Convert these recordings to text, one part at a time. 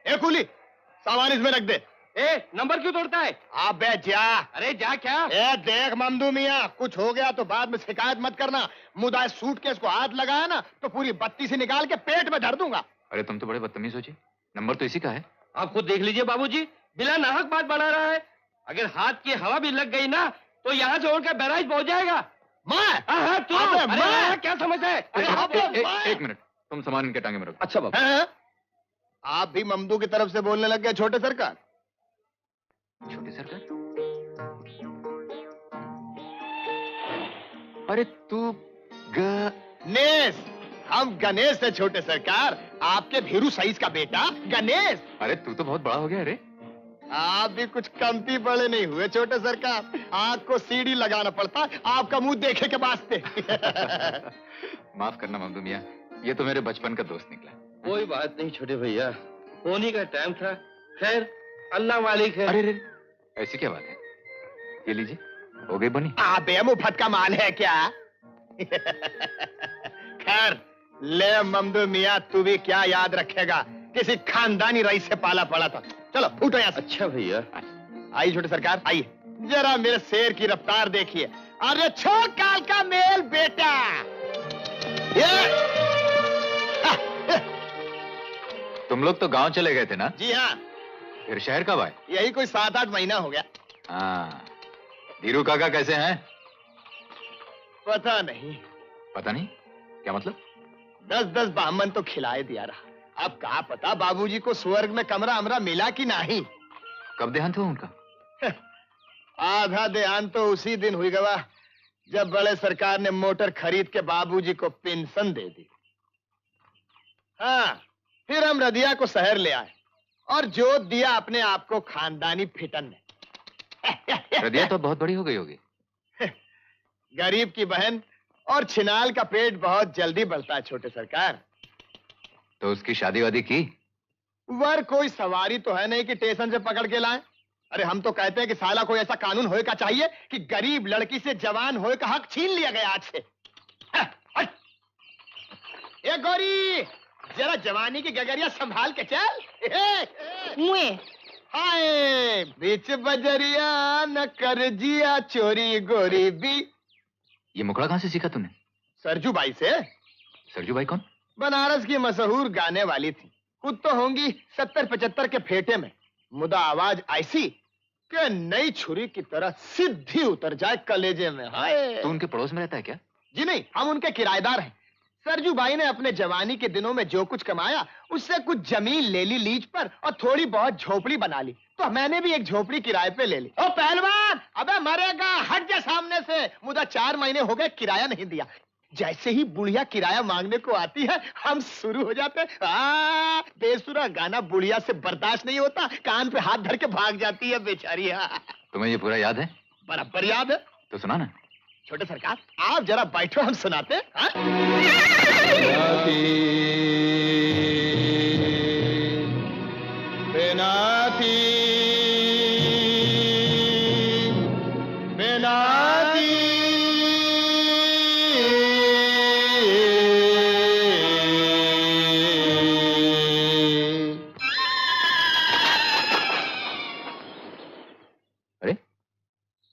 ए कुली, सामान इसमें रख दे। ए, नंबर क्यों तोड़ता है? आप बे जा। अरे जा क्या? ए देख ममदू मियाँ, कुछ हो गया तो बाद में शिकायत मत करना। मुदा सूटकेस को हाथ लगाया ना तो पूरी बत्ती से निकाल के पेट में धर दूंगा। अरे तुम तो बड़े बदतमीज हो जी, नंबर तो इसी का है। आप खुद देख लीजिए बाबूजी, बिना नाहक बात बढ़ा रहा है। अगर हाथ की हवा भी लग गई ना तो यहाँ से उड़कर बहराइच पहुंच जाएगा। मैं तू अरे क्या समझ है? एक मिनट, तुम सामान इनके टांगे में रखो। अच्छा बाबू। आप भी ममदू की तरफ से बोलने लग गए छोटे सरकार। छोटे सरकार? अरे तू गणेश, हम गणेश है छोटे सरकार, आपके भीरू साइज का बेटा गणेश। अरे तू तो बहुत बड़ा हो गया। अरे आप भी कुछ कमती बड़े नहीं हुए छोटे सरकार, आंख को सीढ़ी लगाना पड़ता आपका मुंह देखे के वास्ते। माफ करना ममदू मियाँ, ये तो मेरे बचपन का दोस्त निकला। कोई बात नहीं छोटे भैया, होने का टाइम था। खैर अल्लाह मालिक है। अरे ऐसी क्या बात है? ये लीजिए, हो गई बनी। बे मुफ्त का माल है क्या? खैर ले ममदू मियाँ, तू भी क्या याद रखेगा, किसी खानदानी रईस से पाला पड़ा था। चलो फूटो यहाँ से। अच्छा भैया। आइए छोटे सरकार आइए, जरा मेरे शेर की रफ्तार देखिए। अरे छो काल का मेल बेटा। तुम लोग तो गांव चले गए थे ना? जी हाँ। फिर शहर कब आए? यही कोई 7-8 महीना हो गया। हाँ, धीरू काका कैसे हैं? पता नहीं। पता नहीं? क्या मतलब? 10-10 बामन तो खिलाए दिया रहा, अब कहा पता बाबूजी को स्वर्ग में कमरा अमरा मिला कि नहीं। कब देहांत हुआ उनका? आधा देहांत तो उसी दिन हुई गवा जब बड़े सरकार ने मोटर खरीद के बाबूजी को पेंशन दे दी। हाँ, फिर हम रदिया को शहर ले आए और जोत दिया अपने आप को खानदानी फिटन ने। रदिया तो बहुत बड़ी हो गई होगी। गरीब की बहन और छिनाल का पेट बहुत जल्दी बढ़ता है छोटे सरकार। तो उसकी शादी वादी की? वर कोई सवारी तो है नहीं कि स्टेशन से पकड़ के लाए। अरे हम तो कहते हैं कि साला कोई ऐसा कानून होए का चाहिए कि गरीब लड़की से जवान होए का हक छीन लिया गया आज से। ए गौरी, जरा जवानी की गगरिया संभाल के चल। मुए हाय बीच बजरिया न कर जिया चोरी गोरी भी। ये मुखड़ा कहाँ से सीखा तूने? सरजू बाई से। सरजू बाई कौन? बनारस की मशहूर गाने वाली थी, खुद तो होंगी 70-75 के फेटे में, मुदा आवाज ऐसी कि नई छुरी की तरह सीधी उतर जाए कलेजे में। हाय। तू उनके पड़ोस में रहता है क्या? जी नहीं, हम उनके किराएदार हैं। सरजू भाई ने अपने जवानी के दिनों में जो कुछ कमाया उससे कुछ जमीन ले ली लीज पर और थोड़ी बहुत झोपड़ी बना ली, तो मैंने भी एक झोपड़ी किराए पे ले ली। ओ पहलवान, अबे मरेगा, हट जा सामने से, मुदा 4 महीने हो गए किराया नहीं दिया। जैसे ही बुढ़िया किराया मांगने को आती है हम शुरू हो जाते। बेसुरा गाना बुढ़िया से बर्दाश्त नहीं होता, कान पे हाथ धर के भाग जाती है बेचारी। तुम्हें ये पूरा याद है? बराबर याद है। तो सुना ना। छोटे सरकार आप जरा बैठो, हम सुनाते हैं। बेनाती बेनाती अरे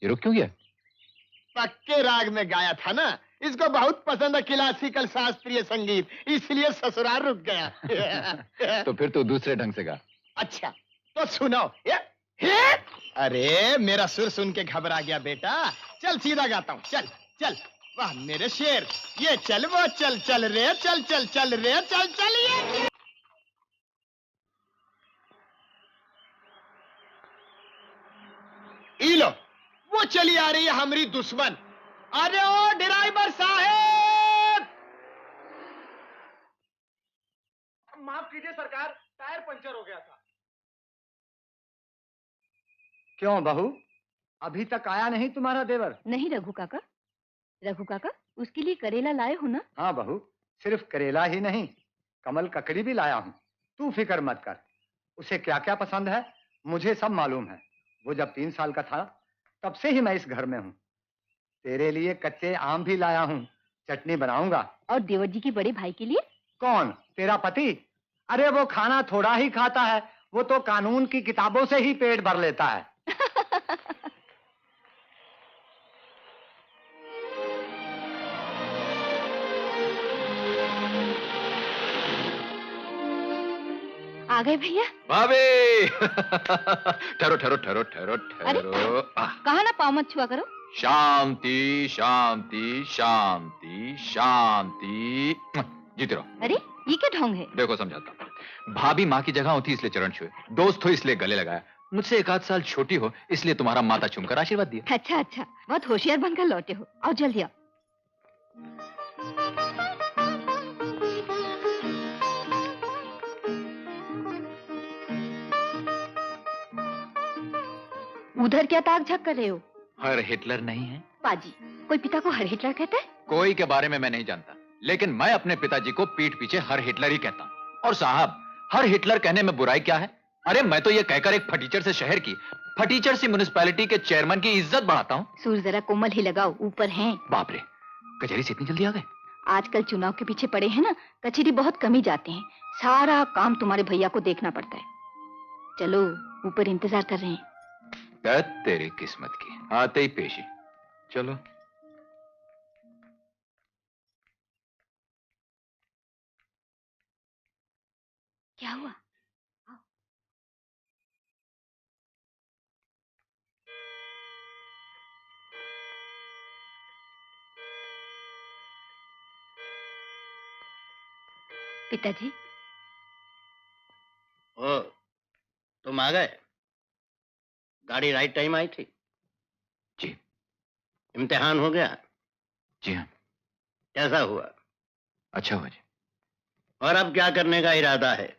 ये रुक क्यों गया? पक्के राग में गाया था ना, इसको बहुत पसंद है क्लासिकल शास्त्रीय संगीत, इसलिए ससुराल रुक गया। तो फिर तू दूसरे ढंग से गा। अच्छा तो सुनो। अरे मेरा सुर सुन के घबरा गया बेटा, चल सीधा गाता हूँ, चल चल। वाह मेरे शेर, ये चल वो चल, चल रे चल, चल चल रे चल, चल ये। ई लो, वो चली आ रही है हमारी दुश्मन। अरे ओ ड्राइवर साहेब। माफ कीजिए सरकार, टायर पंचर हो गया था। क्यों बहू, अभी तक आया नहीं तुम्हारा देवर? नहीं रघु काका, रघु काका उसके लिए करेला लाए हो ना? हाँ बहू, सिर्फ करेला ही नहीं, कमल ककड़ी भी लाया हूँ। तू फिक्र मत कर, उसे क्या क्या पसंद है मुझे सब मालूम है। वो जब 3 साल का था तब से ही मैं इस घर में हूँ। तेरे लिए कच्चे आम भी लाया हूँ, चटनी बनाऊंगा। और देवर जी के बड़े भाई के लिए? कौन, तेरा पति? अरे वो खाना थोड़ा ही खाता है वो तो कानून की किताबों से ही पेट भर लेता है। आ गए भैया? भाभी ठहरो ठहरो ठहरो ठहरो ठहरो। कहा ना पाँव मत छुआ करो। शांति शांति शांति शांति। जीते रहो। अरे ये क्या ढोंग है? देखो समझाता हूं। भाभी माँ की जगह होती इसलिए चरण छुए, दोस्त हो इसलिए गले लगाया, मुझसे 1 आध साल छोटी हो इसलिए तुम्हारा माथा चूमकर आशीर्वाद दिया। अच्छा अच्छा, बहुत होशियार बनकर लौटे हो। आओ जल्दी आओ। उधर क्या ताक झक कर रहे हो? हर हिटलर नहीं है पाजी, कोई पिता को हर हिटलर कहता है? कोई के बारे में मैं नहीं जानता, लेकिन मैं अपने पिताजी को पीठ पीछे हर हिटलर ही कहता हूँ। और साहब, हर हिटलर कहने में बुराई क्या है? अरे मैं तो ये कहकर एक फटीचर से शहर की, फटीचर सी म्युनिसिपैलिटी के चेयरमैन की इज्जत बढ़ाता हूँ। सूर जरा कोमल ही लगाओ, ऊपर हैं। बाप रे, कचहरी से इतनी जल्दी आ गए? आजकल चुनाव के पीछे पड़े हैं ना, कचहरी बहुत कम ही जाते हैं। सारा काम तुम्हारे भैया को देखना पड़ता है। चलो ऊपर इंतजार कर रहे हैं। तेरी किस्मत की, आते ही पेशी। चलो। क्या हुआ? पिताजी। ओ, तुम आ गए? गाड़ी राइट टाइम आई थी? जी। इम्तिहान हो गया? जी हाँ। कैसा हुआ? अच्छा हुआ जी। और अब क्या करने का इरादा है?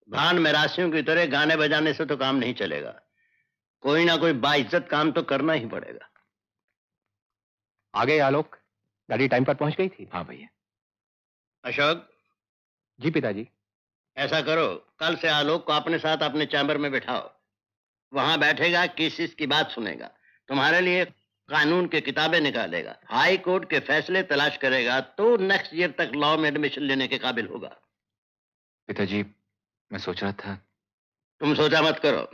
भान में राशियों की तरह गाने बजाने से तो काम नहीं चलेगा। कोई ना कोई बाइज्जत काम तो करना ही पड़ेगा। आ गए आलोक, गाड़ी टाइम पर पहुंच गई थी। हाँ भैया। अशोक। जी पिताजी। ऐसा करो, कल से आलोक को अपने साथ अपने चैम्बर में बिठाओ। वहां बैठेगा, केसेस की बात सुनेगा, तुम्हारे लिए कानून की किताबें निकालेगा, हाई कोर्ट के फैसले तलाश करेगा, तो नेक्स्ट ईयर तक लॉ में एडमिशन लेने के काबिल होगा। पिताजी, मैं सोच रहा था। तुम सोचा मत करो,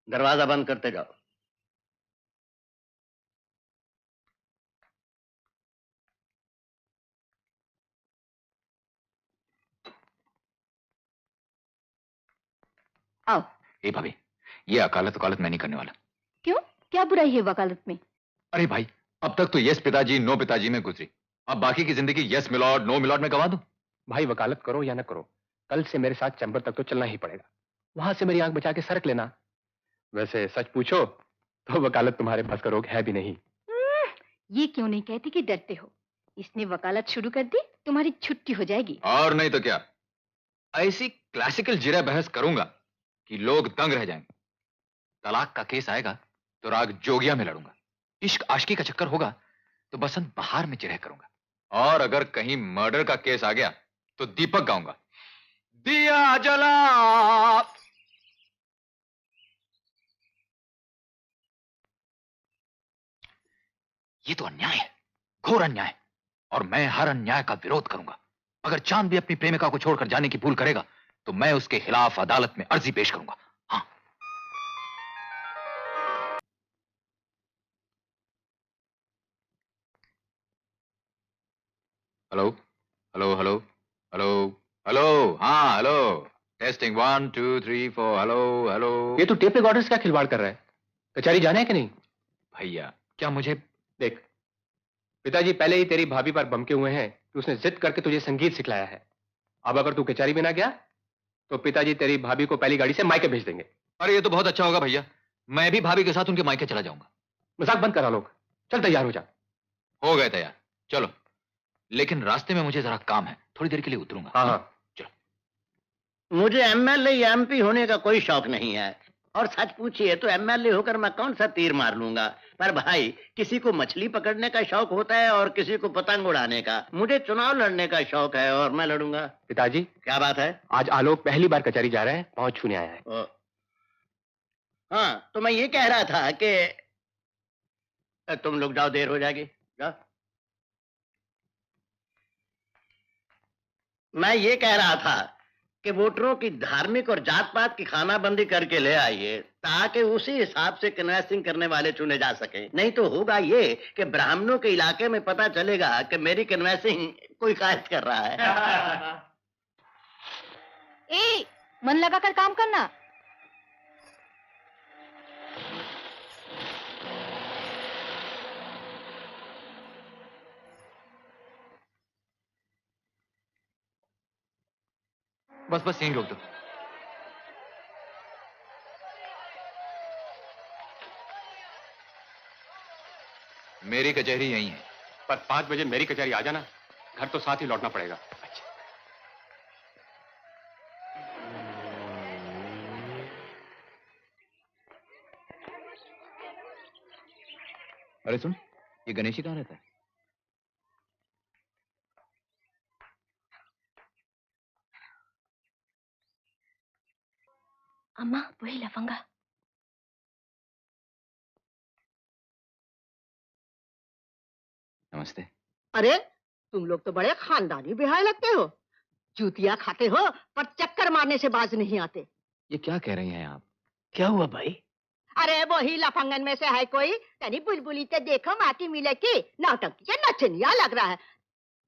दरवाजा बंद करते जाओ। आओ। ए भाभी, ये अकालत मैं नहीं करने वाला। क्यों? क्या बुराई है वकालत में? अरे भाई, अब तक तो यस पिताजी नो पिताजी में गुजरी, अब बाकी की जिंदगी यस मिलॉर्ड नो मिलॉर्ड में गवा दूं। भाई वकालत करो या ना करो, कल से मेरे साथ चैम्बर तक तो चलना ही पड़ेगा। वहां से मेरी आंख बचा के सरक लेना। वैसे सच पूछो तो वकालत तुम्हारे बस का रोग है भी नहीं। ये क्यों नहीं कहती कि डरते हो? इसने वकालत शुरू कर दी, तुम्हारी छुट्टी हो जाएगी। और नहीं तो क्या, ऐसी क्लासिकल जिरा बहस करूंगा कि लोग दंग रह जाएंगे। तलाक का केस आएगा तो राग जोगिया में लड़ूंगा, इश्क आशिकी का चक्कर होगा तो बसंत बहार में जिरह करूंगा, और अगर कहीं मर्डर का केस आ गया तो दीपक गाऊंगा, दिया जला। ये तो अन्याय है, घोर अन्याय, और मैं हर अन्याय का विरोध करूंगा। अगर चांद भी अपनी प्रेमिका को छोड़कर जाने की भूल करेगा तो मैं उसके खिलाफ अदालत में अर्जी पेश करूंगा। हाँ। Hello hello hello hello hello. हाँ हेलो, टेस्टिंग 1 2 3 4। Hello hello. ये तो टेप रिकॉर्डर्स का खिलवाड़ कर रहा है। कचहरी जाना है कि नहीं? भैया क्या मुझे देख, पिताजी पहले ही तेरी भाभी पर बमके हुए हैं कि उसने जिद करके तुझे संगीत सिखलाया है। अब अगर तू कचहरी में ना गया तो पिताजी तेरी भाभी को पहली गाड़ी से मायके भेज देंगे। अरे ये तो बहुत अच्छा होगा भैया, मैं भी भाभी के साथ उनके मायके चला जाऊंगा। मजाक बंद करा लोग, चल तैयार हो जा। हो गए तैयार, चलो। लेकिन रास्ते में मुझे जरा काम है, थोड़ी देर के लिए उतरूंगा। हाँ हाँ। मुझे एमएलए या एमपी होने का कोई शौक नहीं है, और सच पूछिए तो एमएलए होकर मैं कौन सा तीर मार लूंगा। पर भाई, किसी को मछली पकड़ने का शौक होता है और किसी को पतंग उड़ाने का। मुझे चुनाव लड़ने का शौक है और मैं लड़ूंगा। पिताजी, क्या बात है? आज आलोक पहली बार कचहरी जा रहा है, पहुंच छूने आया है। हाँ, तो मैं ये कह रहा था कि तुम लोग जाओ, देर हो जाएगी, जाओ। मैं ये कह रहा था कि वोटरों की धार्मिक और जात पात की खानाबंदी करके ले आइए, ताकि उसी हिसाब से कन्वेंसिंग करने वाले चुने जा सके। नहीं तो होगा ये कि ब्राह्मणों के इलाके में पता चलेगा कि मेरी कन्वेंसिंग कोई कायद कर रहा है। ए, मन लगाकर काम करना। बस बस यहीं रोक दो। मेरी कचहरी यहीं है। पर 5 बजे मेरी कचहरी आ जाना, घर तो साथ ही लौटना पड़ेगा। अरे सुन, ये गणेशी कहाँ रहता है? अम्मा, वही लफंगा। नमस्ते। अरे तुम लोग तो बड़े खानदानी बेहाय लगते हो। जूतियां खाते हो पर चक्कर मारने से बाज नहीं आते। ये क्या कह रही हैं आप? क्या हुआ भाई? अरे वही लफंगन में से है कोई। तनी बुलबुली ते देखो माटी मिले की नाटक के नचनिया लग रहा है।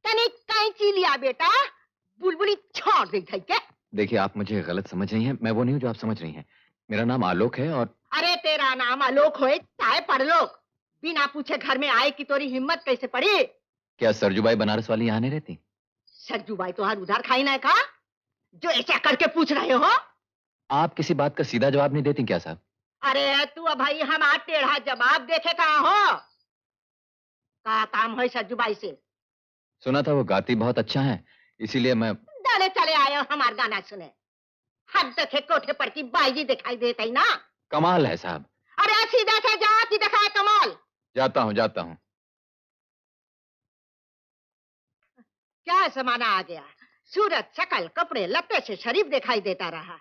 तनी कैंची लिया बेटा, बुलबुली छोड़ दी थी के। देखिए, आप मुझे गलत समझ रही हैं। मैं वो नहीं हूँ जो आप समझ रही हैं। मेरा नाम आलोक है और अरे तेरा नाम आलोक होए चाहे परलोक, बिना पूछे घर में आए की तोरी हिम्मत कैसे पड़ी? क्या सरजूबाई बनारस वाली यहाँ नहीं रहती? सरजूबाई तो हर उधार खाई ना का, जो ऐसा करके पूछ रहे हो। आप किसी बात का सीधा जवाब नहीं देती क्या साहब? अरे तू भाई हमारा टेढ़ा जवाब देखे कहाँ हो? का काम है सरजूबाई से? सुना था वो गाती बहुत अच्छा है, इसीलिए मैं। डाले चले आए हो हमारा गाना सुने। हद देखे कोठे पर की बाईजी दिखाई देता ही ना। कमाल है साहब। अरे सीधा से जाती दिखाए कमाल। जाता हूँ जाता हूँ। क्या जमाना आ गया, सूरत शकल कपड़े लत्ते से शरीफ दिखाई देता रहा।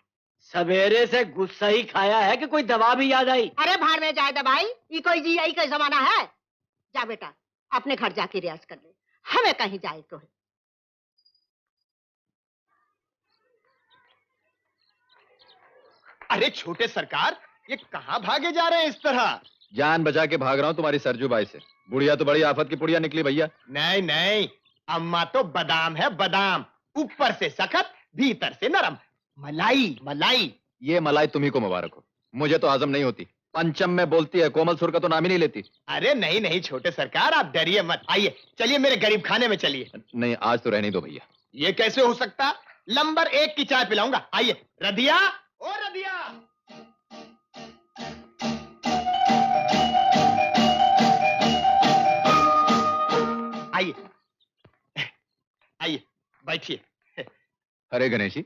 सवेरे से गुस्सा ही खाया है कि कोई दवा भी याद आई? अरे भाड़ में जाए दबाई, ये कोई जी आई का जमाना है। जा बेटा अपने घर जाके रियाज कर ले, हमें कहीं जाए को है। अरे छोटे सरकार, ये कहाँ भागे जा रहे हैं इस तरह? जान बचा के भाग रहा हूँ तुम्हारी सरजूबाई से। बुढ़िया तो बड़ी आफत की पुड़िया निकली भैया। नहीं नहीं, अम्मा तो बादाम है बादाम, ऊपर से सख्त भीतर से नरम, मलाई मलाई। ये मलाई तुम्ही को मुबारक हो, मुझे तो हजम नहीं होती। पंचम में बोलती है, कोमल सुर का तो नाम ही नहीं लेती। अरे नहीं नहीं छोटे सरकार, आप डरिए मत। आइए चलिए मेरे गरीब खाने में चलिए। नहीं, आज तो रहने दो भैया। ये कैसे हो सकता? नंबर 1 की चाय पिलाऊंगा। आइए रदिया, ओ रदिया। आइए आइए बैठिए। अरे गणेशी,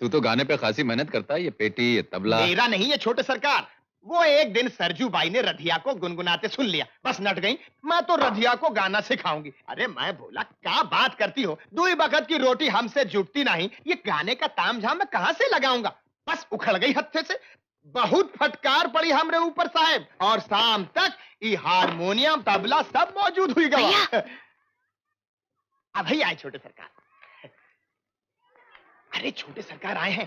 तू तो गाने पे खासी मेहनत करता है। ये पेटी, ये तबला। मेरा नहीं है छोटे सरकार, वो एक दिन सरजू बाई ने रधिया को गुनगुनाते सुन लिया, बस नट गई। मैं तो रधिया को गाना सिखाऊंगी। अरे मैं बोला क्या बात करती हो, 2 वक्त की रोटी हमसे जुटती नहीं, ये गाने का तामझाम मैं कहां से लगाऊंगा? बस उखड़ गई हत्थे से। बहुत फटकार पड़ी हमरे ऊपर साहब, और शाम तक ये हारमोनियम तबला सब मौजूद हुई गया। अभी आए छोटे सरकार। अरे छोटे सरकार आए हैं,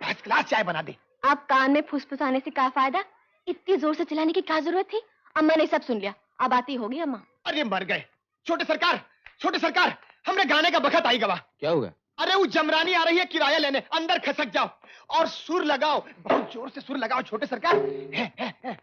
फर्स्ट क्लास चाय बना दे। आप कान में फुसफुसाने से क्या फायदा? इतनी जोर से चिल्लाने की क्या जरूरत थी? अम्मा ने सब सुन लिया, अब आती होगी अम्मा। अरे मर गए छोटे सरकार, हमरे गाने का बखत आई गवा। क्या होगा? अरे वो जमरानी आ रही है किराया लेने, अंदर खसक जाओ और सुर लगाओ, बहुत जोर से सुर लगाओ छोटे सरकार। है।